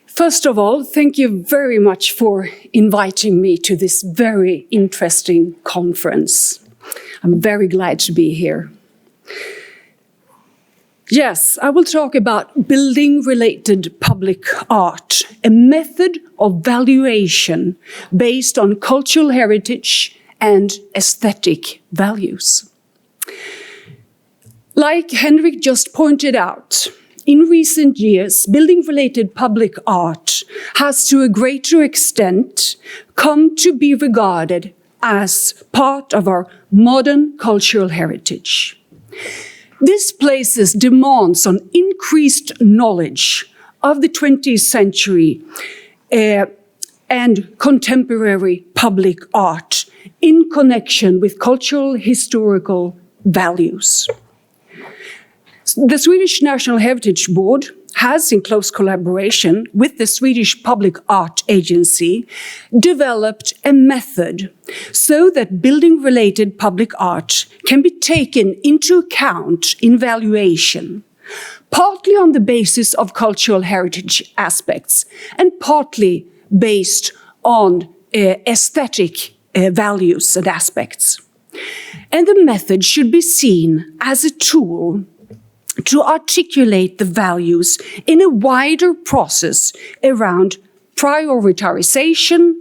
First of all, thank you very much for inviting me to this very interesting conference. I'm very glad to be here. Yes, I will talk about building-related public art, a method of valuation based on cultural heritage and aesthetic values. Like Henrik just pointed out, in recent years, building-related public art has to a greater extent come to be regarded as part of our modern cultural heritage. This places demands on increased knowledge of the 20th century and contemporary public art in connection with cultural historical values. The Swedish National Heritage Board has, in close collaboration with the Swedish Public Art Agency, developed a method so that building-related public art can be taken into account in valuation, partly on the basis of cultural heritage aspects and partly based on aesthetic values and aspects. And the method should be seen as a tool to articulate the values in a wider process around prioritization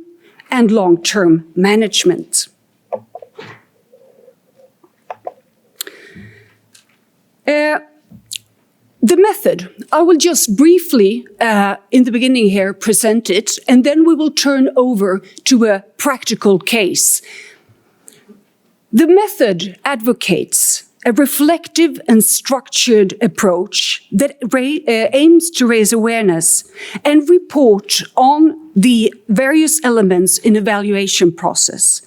and long-term management. The method, I will just briefly, in the beginning here, present it, and then we will turn over to a practical case. The method advocates a reflective and structured approach that aims to raise awareness and report on the various elements in evaluation process,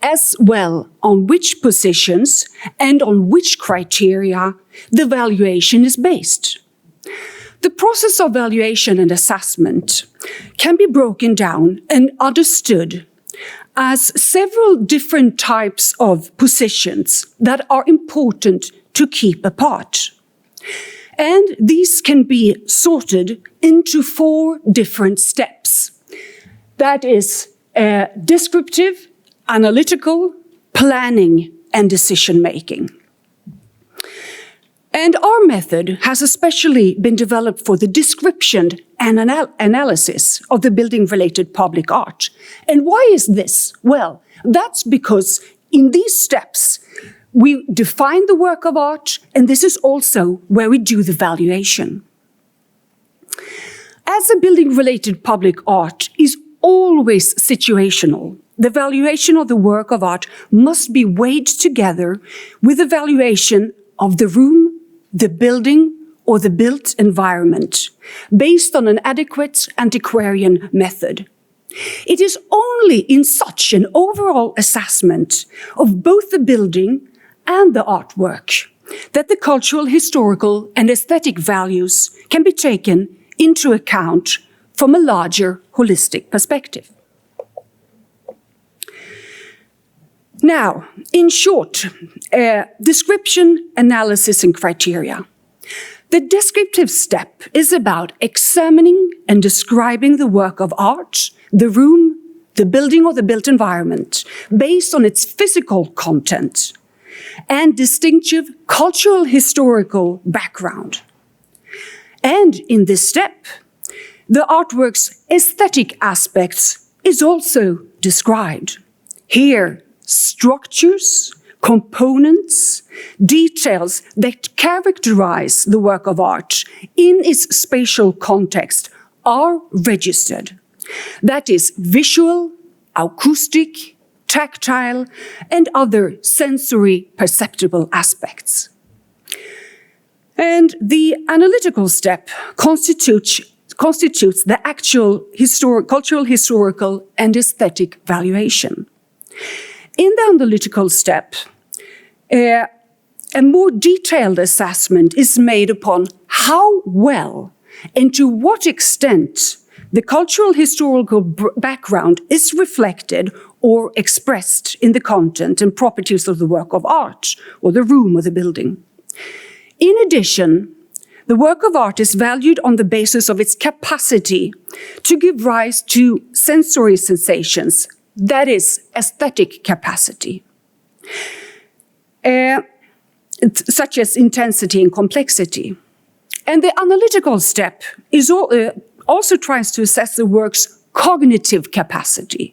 as well on which positions and on which criteria the valuation is based. The process of valuation and assessment can be broken down and understood as several different types of positions that are important to keep apart. And these can be sorted into 4 different steps. That is descriptive, analytical, planning, and decision-making. And our method has especially been developed for the description and analysis of the building-related public art. And why is this? Well, that's because in these steps, we define the work of art, and this is also where we do the valuation. As a building-related public art is always situational, the valuation of the work of art must be weighed together with the valuation of the room, the building, or the built environment, based on an adequate antiquarian method. It is only in such an overall assessment of both the building and the artwork that the cultural, historical, and aesthetic values can be taken into account from a larger holistic perspective. Now, in short, description, analysis, and criteria. The descriptive step is about examining and describing the work of art, the room, the building, or the built environment, based on its physical content and distinctive cultural historical background. And in this step, the artwork's aesthetic aspects is also described. Here, structures, components, details that characterize the work of art in its spatial context are registered. That is visual, acoustic, tactile, and other sensory perceptible aspects. And the analytical step constitutes the actual cultural, historical, and aesthetic valuation. In the analytical step, a more detailed assessment is made upon how well and to what extent the cultural historical background is reflected or expressed in the content and properties of the work of art, or the room or the building. In addition, The work of art is valued on the basis of its capacity to give rise to sensory sensations, that is, aesthetic capacity, such as intensity and complexity. And the analytical step is also tries to assess the work's cognitive capacity.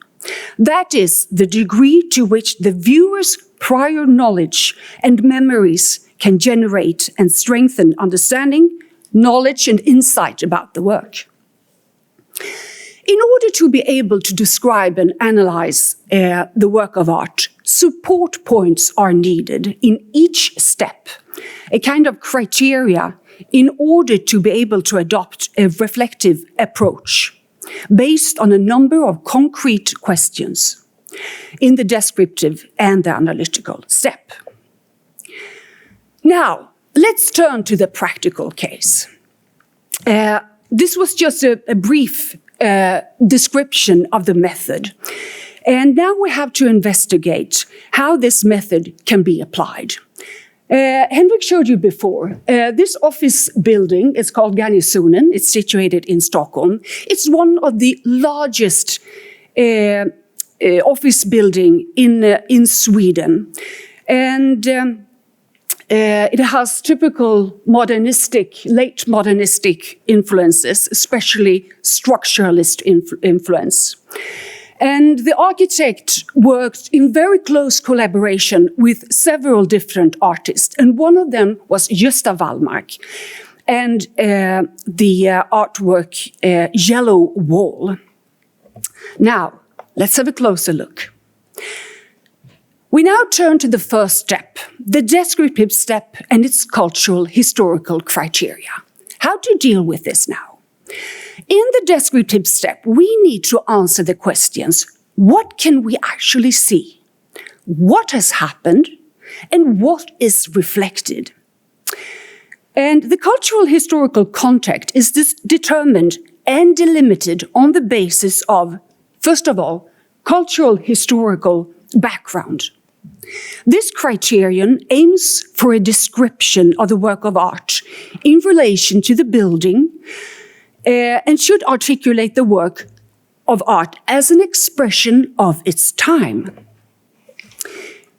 That is, the degree to which the viewer's prior knowledge and memories can generate and strengthen understanding, knowledge, and insight about the work. In order to be able to describe and analyze the work of art, support points are needed in each step, a kind of criteria in order to be able to adopt a reflective approach based on a number of concrete questions in the descriptive and the analytical step. Now, let's turn to the practical case. This was just a brief description of the method. And now we have to investigate how this method can be applied. Henrik showed you before, this office building is called Garnisonen. It's situated in Stockholm. It's one of the largest office building in Sweden. And it has typical late modernistic influences, especially structuralist influence. And the architect worked in very close collaboration with several different artists. And one of them was Gösta Wallmark. And the artwork, Yellow Wall. Now, let's have a closer look. We now turn to the first step, the descriptive step and its cultural historical criteria. How to deal with this now? In the descriptive step, we need to answer the questions, what can we actually see? What has happened? And what is reflected? And the cultural historical context is determined and delimited on the basis of, first of all, cultural historical background. This criterion aims for a description of the work of art in relation to the building and should articulate the work of art as an expression of its time.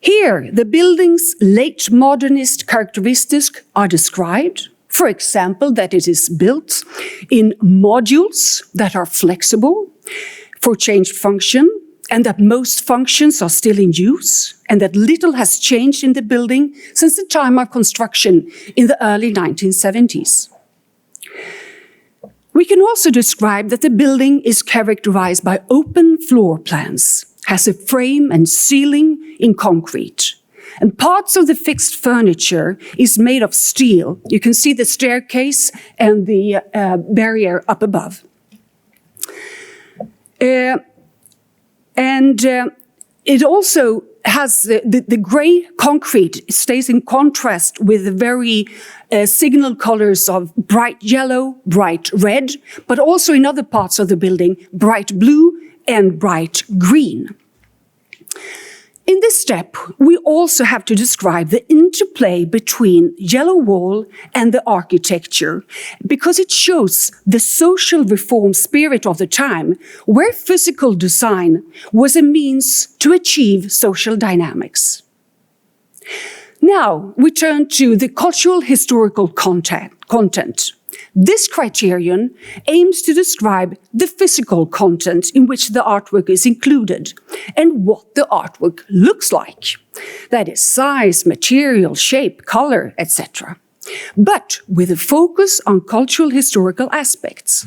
Here, the building's late modernist characteristics are described. For example, that it is built in modules that are flexible for changed function, and that most functions are still in use, and that little has changed in the building since the time of construction in the early 1970s. We can also describe that the building is characterized by open floor plans, has a frame and ceiling in concrete, and parts of the fixed furniture is made of steel. You can see the staircase and the barrier up above. It also has the gray concrete stays in contrast with the very signal colors of bright yellow, bright red, but also in other parts of the building, bright blue and bright green. In this step, we also have to describe the interplay between Yellow Wall and the architecture, because it shows the social reform spirit of the time, where physical design was a means to achieve social dynamics. Now, we turn to the cultural historical content. This criterion aims to describe the physical content in which the artwork is included and what the artwork looks like. That is, size, material, shape, color, etc. But with a focus on cultural historical aspects.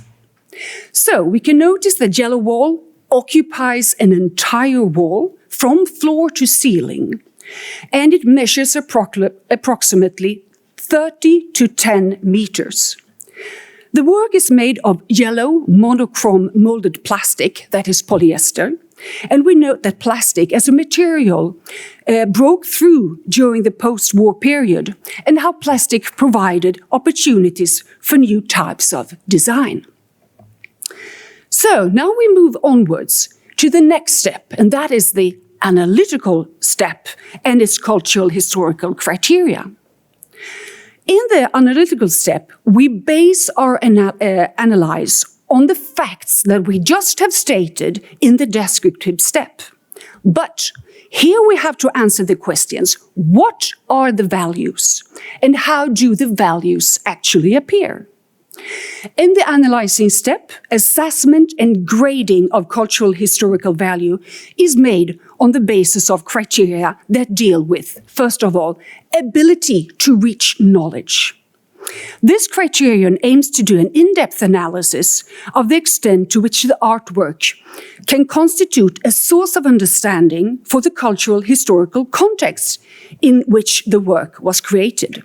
So we can notice that Yellow Wall occupies an entire wall from floor to ceiling, and it measures approximately 30 to 10 meters. The work is made of yellow monochrome molded plastic, that is polyester, and we note that plastic as a material broke through during the post-war period, and how plastic provided opportunities for new types of design. So now we move onwards to the next step, and that is the analytical step and its cultural historical criteria. In the analytical step, we base our analyze on the facts that we just have stated in the descriptive step. But here we have to answer the questions, what are the values and how do the values actually appear? In the analyzing step, assessment and grading of cultural historical value is made on the basis of criteria that deal with, first of all, ability to reach knowledge. This criterion aims to do an in-depth analysis of the extent to which the artwork can constitute a source of understanding for the cultural historical context in which the work was created.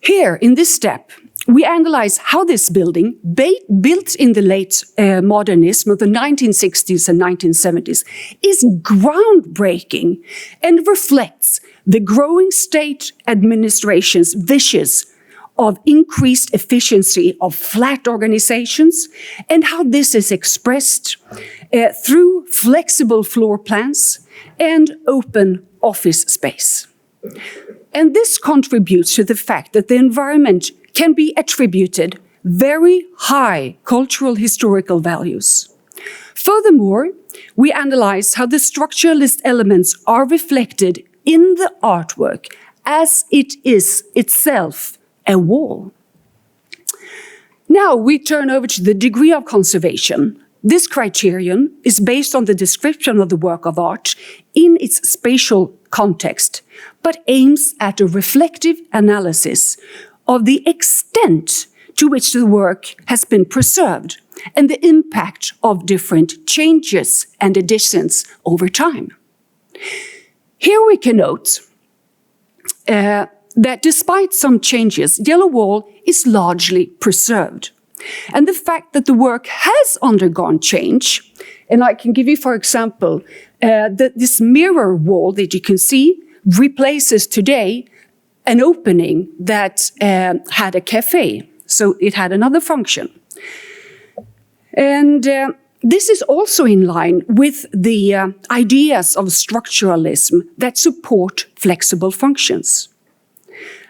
Here, in this step, we analyze how this building, built in the late modernism of the 1960s and 1970s, is groundbreaking and reflects the growing state administration's wishes of increased efficiency of flat organizations and how this is expressed through flexible floor plans and open office space. And this contributes to the fact that the environment can be attributed very high cultural historical values. Furthermore, we analyze how the structuralist elements are reflected in the artwork as it is itself a wall. Now we turn over to the degree of conservation. This criterion is based on the description of the work of art in its spatial context, but aims at a reflective analysis of the extent to which the work has been preserved and the impact of different changes and additions over time. Here we can note that despite some changes, Yellow Wall is largely preserved. And the fact that the work has undergone change, and I can give you, for example, this mirror wall that you can see replaces today an opening that had a cafe, so it had another function. And this is also in line with the ideas of structuralism that support flexible functions.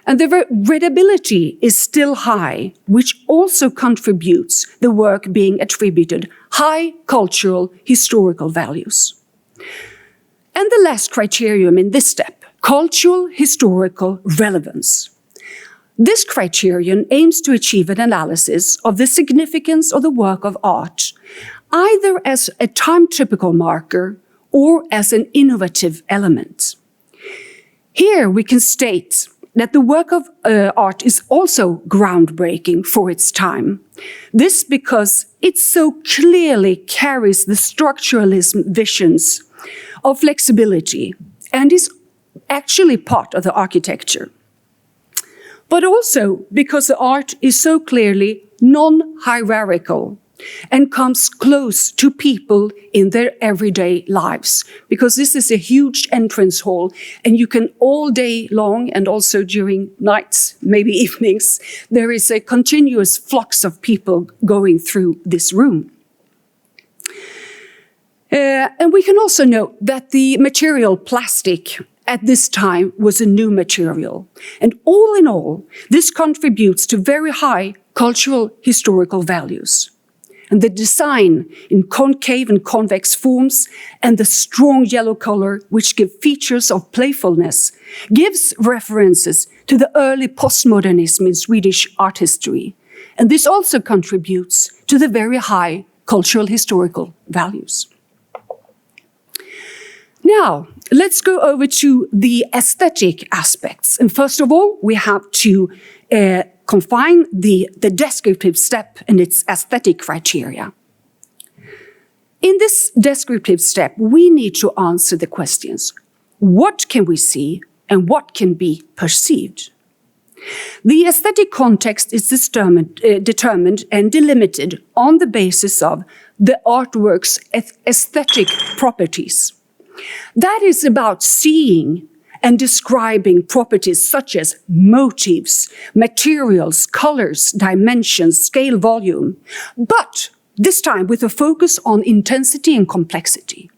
And the readability is still high, which also contributes the work being attributed high cultural historical values. And the last criterion in this step, cultural historical relevance. This criterion aims to achieve an analysis of the significance of the work of art, either as a time-typical marker or as an innovative element. Here we can state that the work of art is also groundbreaking for its time. This because it so clearly carries the structuralism visions of flexibility and is actually part of the architecture. But also because the art is so clearly non-hierarchical and comes close to people in their everyday lives, because this is a huge entrance hall and you can all day long and also during nights, maybe evenings, there is a continuous flux of people going through this room. And we can also note that the material plastic at this time was a new material. And all in all, this contributes to very high cultural historical values. And the design in concave and convex forms and the strong yellow color, which give features of playfulness, gives references to the early postmodernism in Swedish art history. And this also contributes to the very high cultural historical values. Now, let's go over to the aesthetic aspects. And first of all, we have to confine the descriptive step and its aesthetic criteria. In this descriptive step, we need to answer the questions, what can we see and what can be perceived? The aesthetic context is determined and delimited on the basis of the artwork's aesthetic properties. That is about seeing and describing properties such as motifs, materials, colors, dimensions, scale, volume, but this time with a focus on intensity and complexity.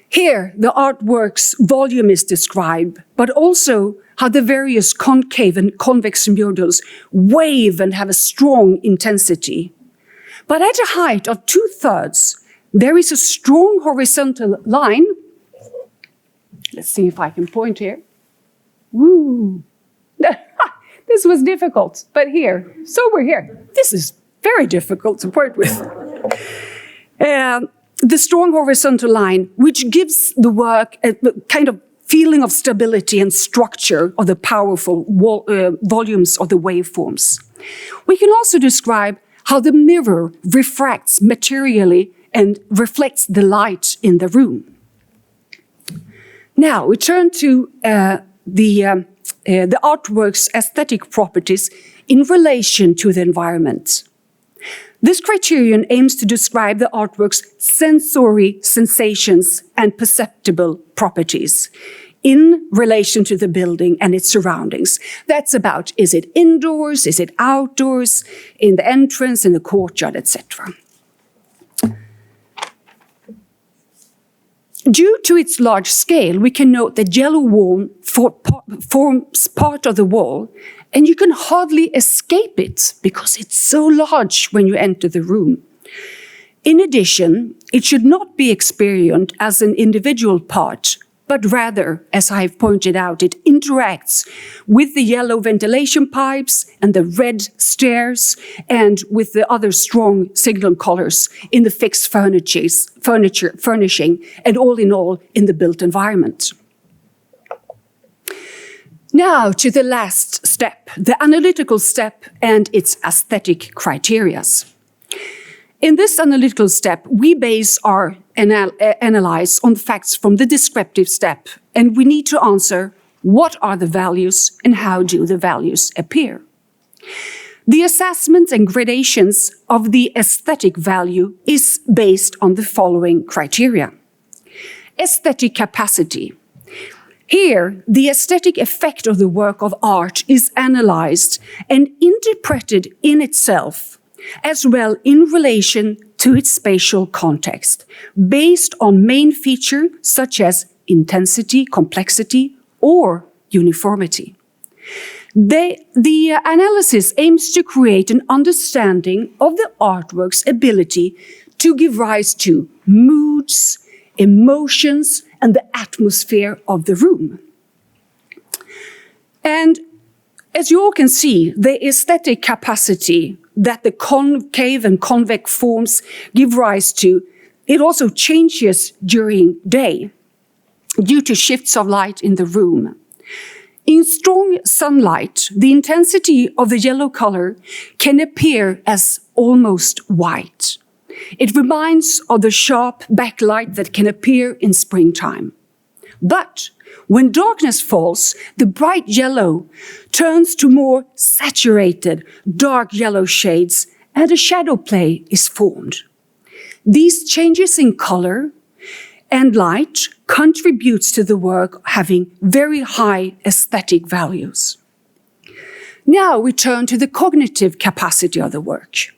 Here, the artwork's volume is described, but also how the various concave and convex models wave and have a strong intensity. But at a height of 2/3, there is a strong horizontal line. Let's see if I can point here. Woo! This was difficult, but here. So we're here. This is very difficult to point with. The strong horizontal line, which gives the work a kind of feeling of stability and structure of the powerful volumes of the waveforms. We can also describe how the mirror refracts materially and reflects the light in the room. Now we turn to the artwork's aesthetic properties in relation to the environment. This criterion aims to describe the artwork's sensory sensations and perceptible properties in relation to the building and its surroundings. That's about, is it indoors, is it outdoors, in the entrance, in the courtyard, etc. Due to its large scale, we can note that yellow wall forms part of the wall, and you can hardly escape it because it's so large when you enter the room. In addition, it should not be experienced as an individual part, but rather, as I have pointed out, it interacts with the yellow ventilation pipes and the red stairs and with the other strong signal colors in the fixed furnishing, and all in all in the built environment. Now to the last step, the analytical step and its aesthetic criteria. In this analytical step, we base our analysis on facts from the descriptive step, and we need to answer what are the values and how do the values appear. The assessment and gradations of the aesthetic value is based on the following criteria. Aesthetic capacity. Here, the aesthetic effect of the work of art is analyzed and interpreted in itself, as well in relation to its spatial context, based on main features such as intensity, complexity, or uniformity. The analysis aims to create an understanding of the artwork's ability to give rise to moods, emotions, and the atmosphere of the room. And as you all can see, the aesthetic capacity that the concave and convex forms give rise to, it also changes during day due to shifts of light in the room. In strong sunlight, the intensity of the yellow color can appear as almost white. It reminds of the sharp backlight that can appear in springtime. But when darkness falls, the bright yellow turns to more saturated, dark yellow shades, and a shadow play is formed. These changes in color and light contributes to the work having very high aesthetic values. Now we turn to the cognitive capacity of the work.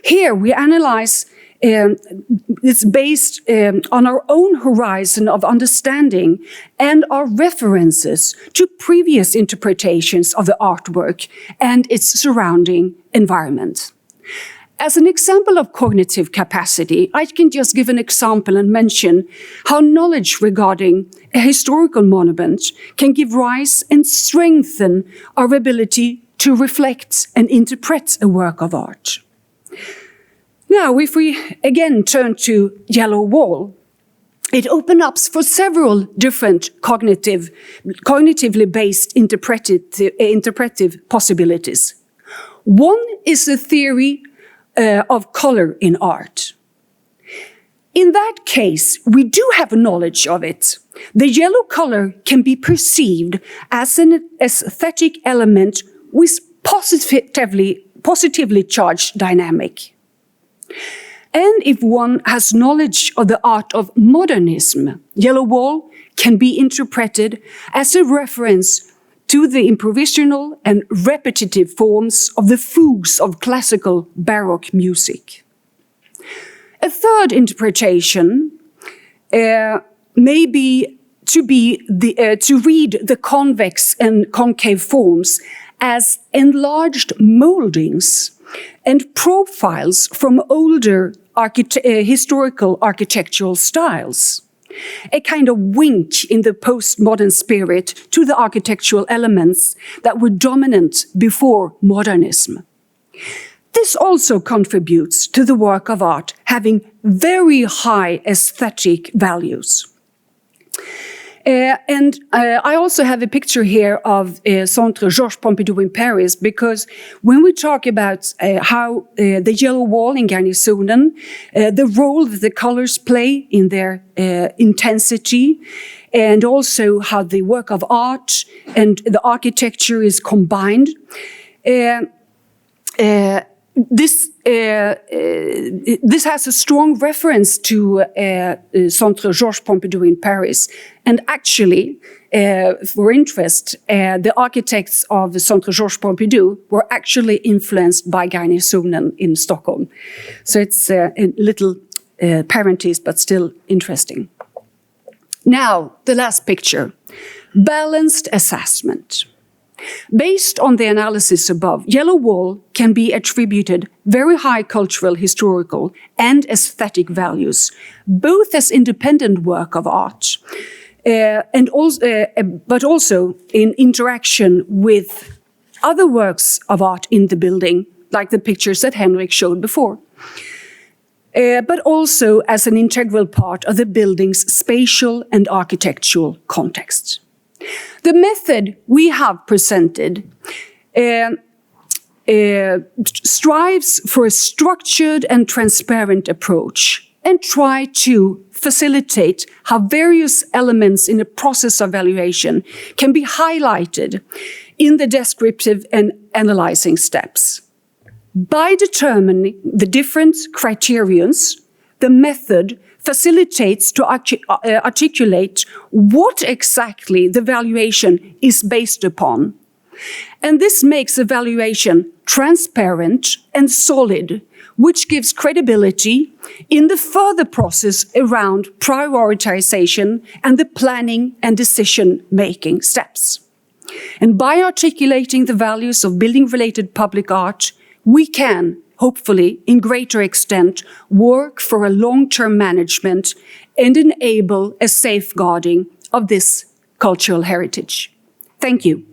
Here we analyze it's based on our own horizon of understanding and our references to previous interpretations of the artwork and its surrounding environment. As an example of cognitive capacity, I can just give an example and mention how knowledge regarding a historical monument can give rise and strengthen our ability to reflect and interpret a work of art. Now, if we again turn to Yellow Wall, it opens up for several different cognitively based interpretive possibilities. One is the theory of color in art. In that case, we do have knowledge of it. The yellow color can be perceived as an aesthetic element with positively charged dynamic. And if one has knowledge of the art of modernism, Yellow Wall can be interpreted as a reference to the improvisational and repetitive forms of the fugues of classical Baroque music. A third interpretation may be to read the convex and concave forms as enlarged moldings and profiles from older historical architectural styles. A kind of wink in the postmodern spirit to the architectural elements that were dominant before modernism. This also contributes to the work of art having very high aesthetic values. I also have a picture here of Centre Georges Pompidou in Paris, because when we talk about how the yellow wall in Garnisonen, the role that the colors play in their intensity, and also how the work of art and the architecture is combined, this has a strong reference to Centre Georges Pompidou in Paris. And actually, for interest, the architects of the Centre Georges Pompidou were actually influenced by Garnisonen in Stockholm. So it's a little parenthesis, but still interesting. Now, the last picture, balanced assessment. Based on the analysis above, Yellow Wall can be attributed very high cultural, historical, and aesthetic values, both as independent work of art, but also in interaction with other works of art in the building, like the pictures that Henrik showed before, but also as an integral part of the building's spatial and architectural context. The method we have presented strives for a structured and transparent approach and try to facilitate how various elements in a process of valuation can be highlighted in the descriptive and analyzing steps. By determining the different criterions, the method facilitates to articulate what exactly the valuation is based upon. And this makes the valuation transparent and solid, which gives credibility in the further process around prioritization and the planning and decision-making steps. And by articulating the values of building-related public art, we can, hopefully, in greater extent, work for a long-term management and enable a safeguarding of this cultural heritage. Thank you.